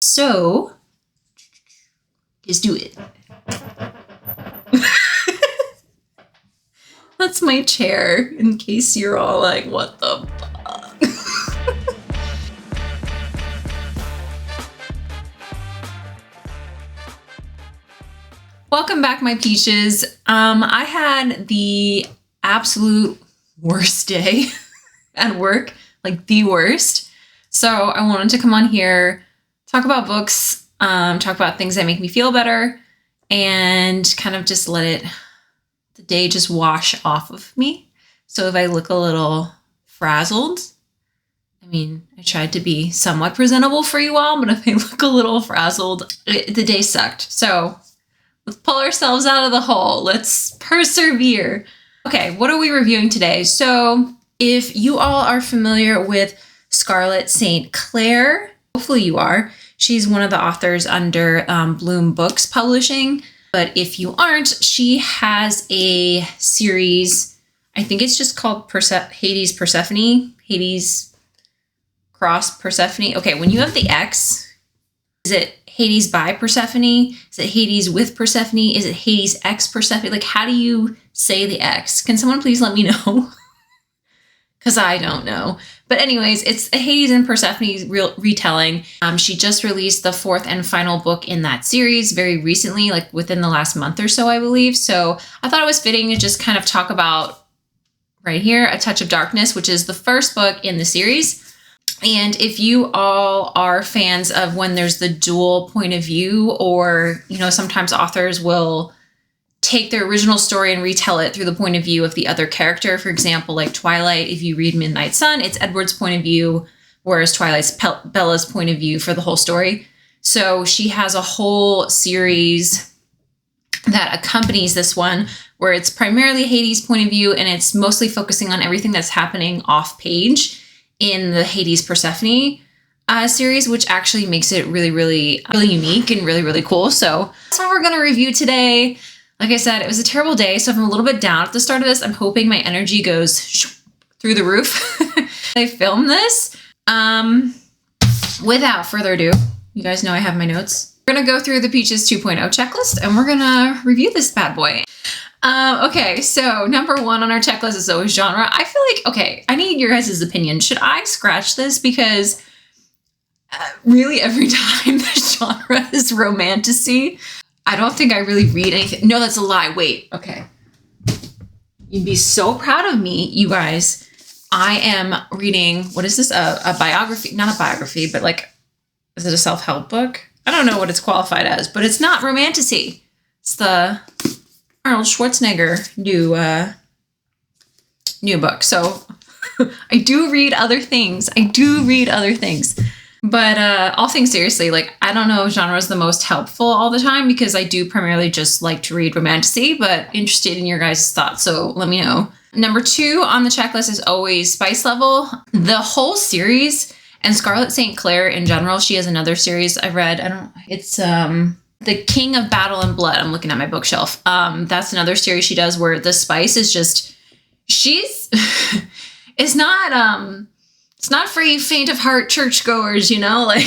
So let's do it. That's my chair, in case you're all like, what the fuck? Welcome back, my peaches. I had the absolute worst day at work, like the worst. So I wanted to come on here, talk about books, talk about things that make me feel better, and kind of just let the day just wash off of me. So if I look a little frazzled, I tried to be somewhat presentable for you all, but if I look a little frazzled, the day sucked. So let's pull ourselves out of the hole. Let's persevere. Okay, what are we reviewing today? So if you all are familiar with Scarlett St. Clair, hopefully you are. She's one of the authors under Bloom Books Publishing. But if you aren't, she has a series, I think it's just called Hades Persephone, Hades Cross Persephone. Okay, when you have the X, is it Hades by Persephone? Is it Hades with Persephone? Is it Hades X Persephone? Like, how do you say the X? Can someone please let me know? Because I don't know. But anyways, it's a Hades and Persephone retelling. She just released the fourth and final book in that series very recently, like within the last month or so, I believe. So I thought it was fitting to just kind of talk about right here, A Touch of Darkness, which is the first book in the series. And if you all are fans of when there's the dual point of view, or, sometimes authors will take their original story and retell it through the point of view of the other character. For example, like Twilight, if you read Midnight Sun, it's Edward's point of view, whereas Twilight's Bella's point of view for the whole story. So she has a whole series that accompanies this one, where it's primarily Hades' point of view, and it's mostly focusing on everything that's happening off page in the Hades Persephone series, which actually makes it really, really, really unique and really, really cool. So that's what we're going to review today. Like I said, it was a terrible day, so if I'm a little bit down at the start of this, I'm hoping my energy goes through the roof. I filmed this. Without further ado, you guys know I have my notes. We're going to go through the Peaches 2.0 checklist, and we're going to review this bad boy. Okay, so number one on our checklist is always genre. I feel like, okay, I need your guys' opinion. Should I scratch this? Because really every time the genre is romantasy, I don't think I really read anything. No, that's a lie. Wait, okay. You'd be so proud of me, you guys. I am reading, what is this? A biography, not a biography, but like, is it a self-help book? I don't know what it's qualified as, but it's not romantasy. It's the Arnold Schwarzenegger new book. So I do read other things. But all things seriously, like, I don't know if genre is the most helpful all the time, because I do primarily just like to read romantasy, but interested in your guys' thoughts, so let me know. Number two on the checklist is always spice level. The whole series, and Scarlett St. Clair in general, she has another series I read. It's The King of Battle and Blood. I'm looking at my bookshelf. That's another series she does where the spice is just, it's not for you faint of heart churchgoers, like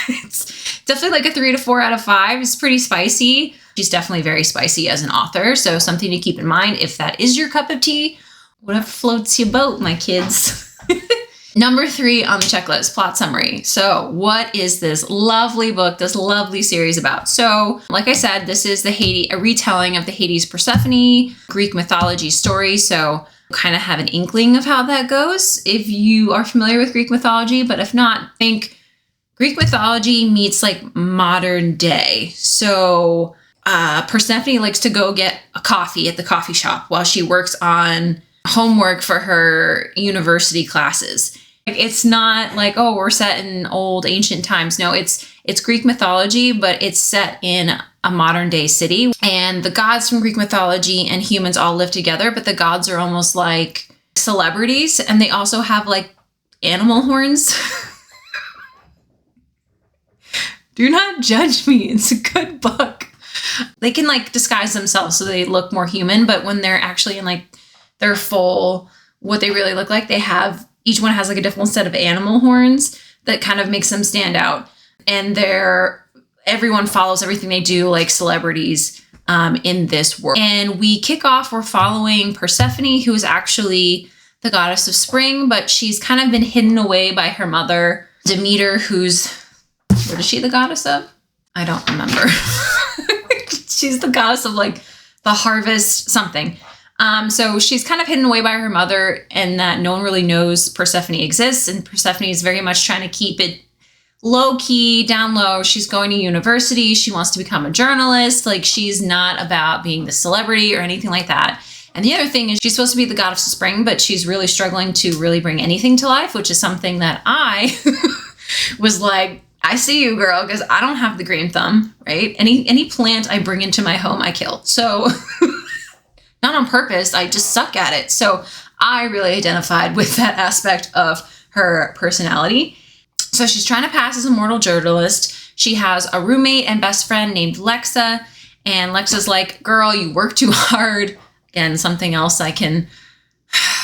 it's definitely like a 3 to 4 out of 5. It's pretty spicy. She's definitely very spicy as an author. So something to keep in mind if that is your cup of tea, whatever floats your boat, my kids. Number 3 on the checklist, plot summary. So what is this lovely book, this lovely series about? So like I said, this is a retelling of the Hades Persephone Greek mythology story. So kind of have an inkling of how that goes if you are familiar with Greek mythology, but if not, think Greek mythology meets like modern day. So Persephone likes to go get a coffee at the coffee shop while she works on homework for her university classes. It's not like, oh, we're set in old ancient times. No, it's Greek mythology, but it's set in a modern day city. And the gods from Greek mythology and humans all live together, but the gods are almost like celebrities, and they also have like animal horns. Do not judge me. It's a good book. They can like disguise themselves so they look more human, but when they're actually in like their full, what they really look like, each one has like a different set of animal horns that kind of makes them stand out. And everyone follows everything they do, like celebrities in this world. And we kick off, we're following Persephone, who is actually the goddess of spring, but she's kind of been hidden away by her mother, Demeter, what is she the goddess of? I don't remember. She's the goddess of like the harvest something. So she's kind of hidden away by her mother, and that no one really knows Persephone exists. And Persephone is very much trying to keep it low key, down low. She's going to university. She wants to become a journalist. Like, she's not about being the celebrity or anything like that. And the other thing is she's supposed to be the goddess of spring, but she's really struggling to really bring anything to life, which is something that I was like, I see you, girl, because I don't have the green thumb, right? Any plant I bring into my home, I kill. So not on purpose, I just suck at it. So I really identified with that aspect of her personality. So she's trying to pass as a mortal journalist. She has a roommate and best friend named Lexa. And Lexa's like, girl, you work too hard. Again, something else I can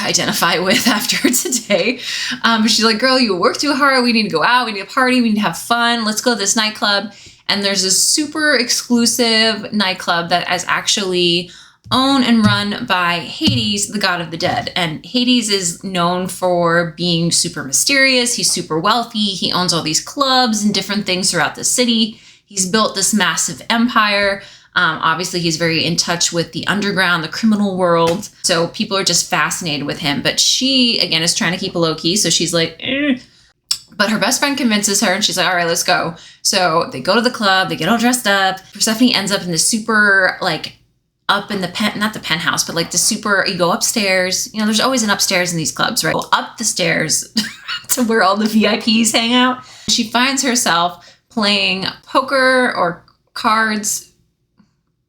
identify with after today. She's like, girl, you work too hard. We need to go out. We need to party. We need to have fun. Let's go to this nightclub. And there's this super exclusive nightclub that is actually owned and run by Hades, the god of the dead. And Hades is known for being super mysterious. He's super wealthy. He owns all these clubs and different things throughout the city. He's built this massive empire. Obviously, he's very in touch with the underground, the criminal world. So people are just fascinated with him. But she, again, is trying to keep a low key. So she's like, eh. But her best friend convinces her and she's like, all right, let's go. So they go to the club. They get all dressed up. Persephone ends up in this super, like, up in the not the penthouse, but like the super, you go upstairs. You know, there's always an upstairs in these clubs, right? Go up the stairs to where all the VIPs hang out. She finds herself playing poker or cards.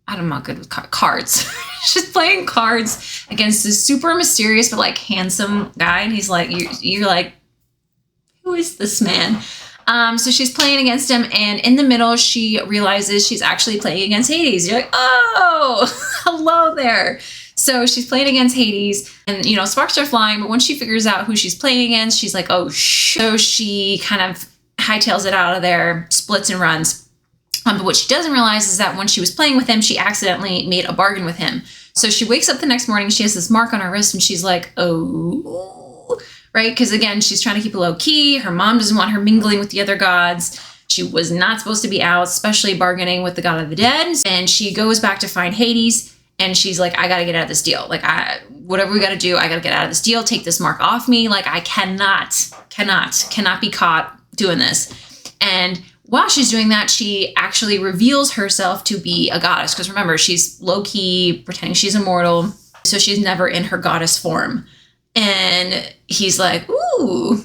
I'm not good with cards. She's playing cards against this super mysterious but like handsome guy, and he's like, you're like, who is this man? So she's playing against him, and in the middle, she realizes she's actually playing against Hades. You're like, oh, hello there. So she's playing against Hades, and you know, sparks are flying. But when she figures out who she's playing against, she's like, oh, so she kind of hightails it out of there, splits and runs. But what she doesn't realize is that when she was playing with him, she accidentally made a bargain with him. So she wakes up the next morning, she has this mark on her wrist, and she's like, oh, right? Because again, she's trying to keep it low key. Her mom doesn't want her mingling with the other gods. She was not supposed to be out, especially bargaining with the god of the dead. And she goes back to find Hades, and she's like, I got to get out of this deal. Like, whatever we got to do, I got to get out of this deal. Take this mark off me. Like, I cannot be caught doing this. And while she's doing that, she actually reveals herself to be a goddess. Because remember, she's low-key, pretending she's immortal. So she's never in her goddess form. And he's like, ooh,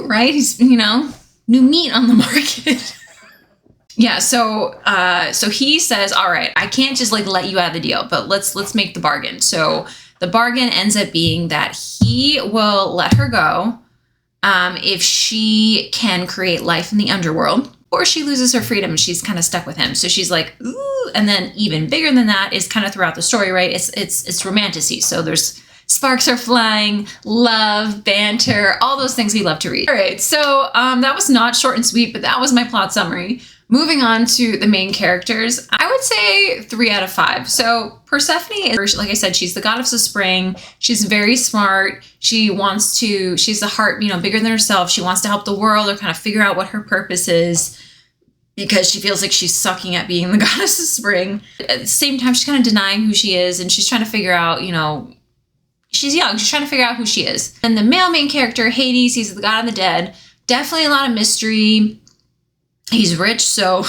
right? He's, you know, new meat on the market. Yeah, so he says, all right, I can't just like let you out of the deal, but let's make the bargain. So the bargain ends up being that he will let her go if she can create life in the underworld, or she loses her freedom and she's kind of stuck with him. So she's like, ooh, and then even bigger than that is kind of throughout the story, right? It's romantasy. So there's sparks are flying, love, banter, all those things we love to read. All right, so that was not short and sweet, but that was my plot summary. Moving on to the main characters, I would say 3 out of 5. So Persephone is, like I said, she's the goddess of spring. She's very smart. She's the heart, you know, bigger than herself. She wants to help the world or kind of figure out what her purpose is because she feels like she's sucking at being the goddess of spring. At the same time, she's kind of denying who she is, and she's trying to figure out, you know, she's young. She's trying to figure out who she is. And the male main character, Hades, he's the god of the dead. Definitely a lot of mystery. He's rich, so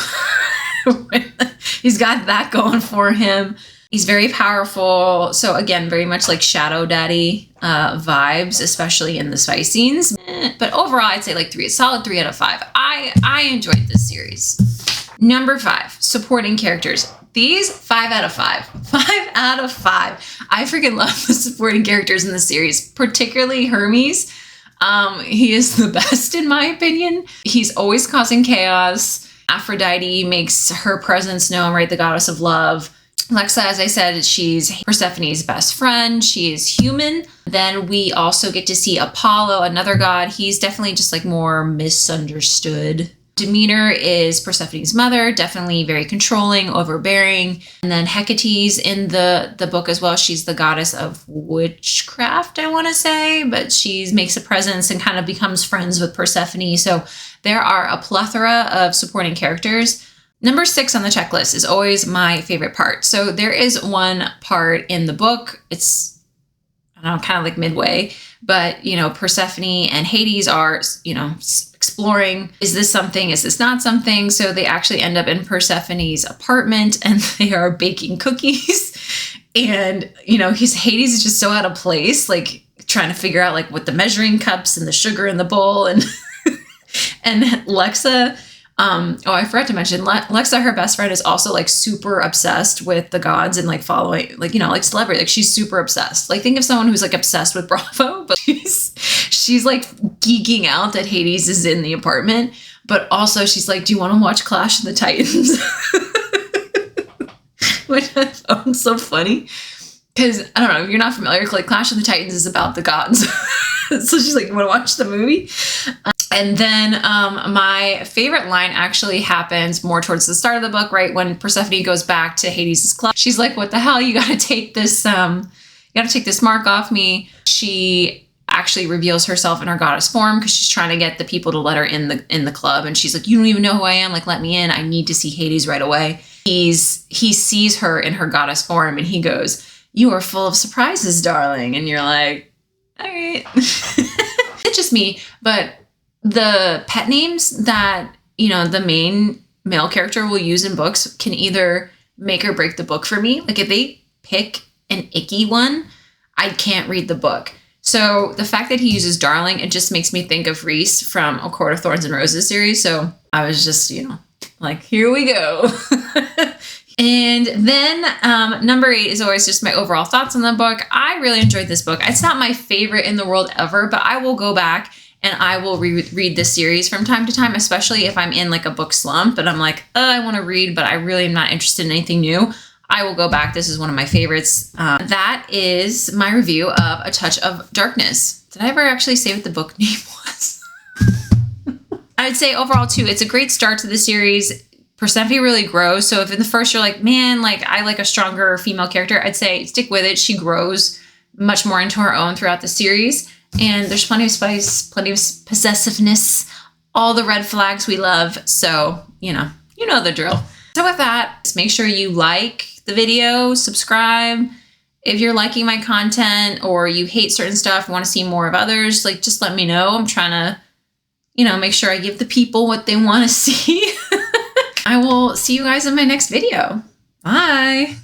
he's got that going for him. He's very powerful. So again, very much like Shadow Daddy vibes, especially in the fight scenes. But overall, I'd say like a solid 3 out of 5. I enjoyed this series. Number 5, supporting characters. These 5 out of 5. 5 out of 5. I freaking love the supporting characters in the series, particularly Hermes. He is the best in my opinion. He's always causing chaos. Aphrodite makes her presence known, right? The goddess of love. Lexa, as I said, she's Persephone's best friend. She is human. Then we also get to see Apollo, another god. He's definitely just like more misunderstood. Demeter is Persephone's mother, definitely very controlling, overbearing. And then Hecate's in the book as well. She's the goddess of witchcraft, I want to say, but she makes a presence and kind of becomes friends with Persephone. So there are a plethora of supporting characters. Number 6 on the checklist is always my favorite part. So there is one part in the book. It's, I don't know, kind of like midway, but, you know, Persephone and Hades are, you know, exploring, is this something? Is this not something? So they actually end up in Persephone's apartment and they are baking cookies. And, you know, Hades is just so out of place, like trying to figure out like what the measuring cups and the sugar in the bowl. And, and Lexa, I forgot to mention, Lexa, her best friend, is also like super obsessed with the gods and like following, like, you know, like celebrity, like she's super obsessed. Like think of someone who's like obsessed with Bravo, but she's like geeking out that Hades is in the apartment, but also she's like, do you want to watch Clash of the Titans? Which I found so funny because I don't know if you're not familiar, like Clash of the Titans is about the gods. So she's like, you want to watch the movie? And then my favorite line actually happens more towards the start of the book, right? When Persephone goes back to Hades' club. She's like, what the hell? You got to take this, mark off me. She actually reveals herself in her goddess form because she's trying to get the people to let her in the club. And she's like, you don't even know who I am. Like, let me in. I need to see Hades right away. He sees her in her goddess form and he goes, you are full of surprises, darling. And you're like, all right. It's just me, but the pet names that, you know, the main male character will use in books can either make or break the book for me. Like if they pick an icky one, I can't read the book. So the fact that he uses darling, it just makes me think of Reese from A Court of Thorns and Roses series. So I was just, you know, like, here we go. And then number 8 is always just my overall thoughts on the book. I really enjoyed this book. It's not my favorite in the world ever, but I will go back and I will read this series from time to time, especially if I'm in like a book slump and I'm like, I want to read, but I really am not interested in anything new. I will go back. This is one of my favorites. That is my review of A Touch of Darkness. Did I ever actually say what the book name was? I'd say overall too, it's a great start to the series. Persephone really grows. So if in the first you're like, man, like I like a stronger female character, I'd say stick with it. She grows much more into her own throughout the series. And there's plenty of spice, plenty of possessiveness, all the red flags we love. So, you know the drill. So with that, just make sure you like the video, subscribe. If you're liking my content or you hate certain stuff, want to see more of others, like just let me know. I'm trying to, make sure I give the people what they want to see. I will see you guys in my next video. Bye.